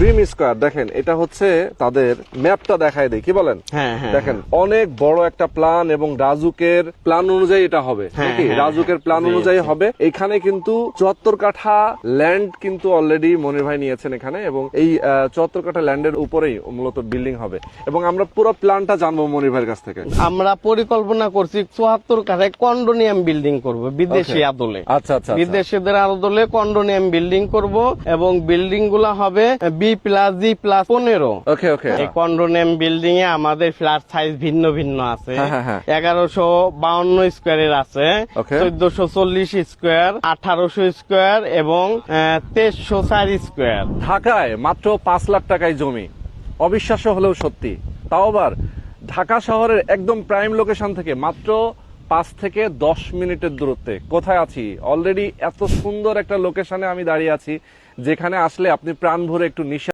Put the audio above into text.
Dream square দেখেন, এটা হচ্ছে তাদের ম্যাপটা দেখায় দেয়, কি বলেন? দেখেন অনেক বড় একটা প্ল্যান এবং রাজুকের প্ল্যান অনুযায়ী এটা হবে নাকি? রাজুকের প্ল্যান অনুযায়ী হবে। এখানে কিন্তু 74 কাঠা ল্যান্ড কিন্তু অলরেডি মনির ভাই নিয়েছেন এখানে, এবং এই 74 কাঠা ল্যান্ডের উপরেই মূলত বিল্ডিং হবে। এবং আমরা পুরো প্ল্যানটা জানবো মনির ভাইয়ের কাছ থেকে। আমরা পরিকল্পনা করছি 74 কাঠায় কন্ডোনিয়াম বিল্ডিং করব বিদেশি আদলে। আচ্ছা আচ্ছা, বিদেশিদের আদলে কন্ডোনিয়াম বিল্ডিং করব, এবং বিল্ডিং গুলা হবে B+G+15। ওকে ওকে। এই কন্ডোনিয়াম বিল্ডিং এ আমাদের ফ্ল্যাট সাইজ ভিন্ন ভিন্ন আছে। 1152 স্কোয়ারের আছে, 1440 স্কোয়ার, 1800 স্কোয়ার এবং 2304 স্কোয়ার। ঢাকায় মাত্র 5 লাখ টাকায় জমি, অবিশ্বাস্য হলেও সত্যি। তাও আবার ঢাকা শহরের একদম প্রাইম লোকেশন থেকে মাত্র 5 থেকে 10 মিনিটের দূরত্বে। কোথায় আছি? অলরেডি এত সুন্দর একটা লোকেশনে আমি দাঁড়িয়ে আছি, যেখানে আসলে আপনি প্রাণ ভরে একটু নিঃশ্বাস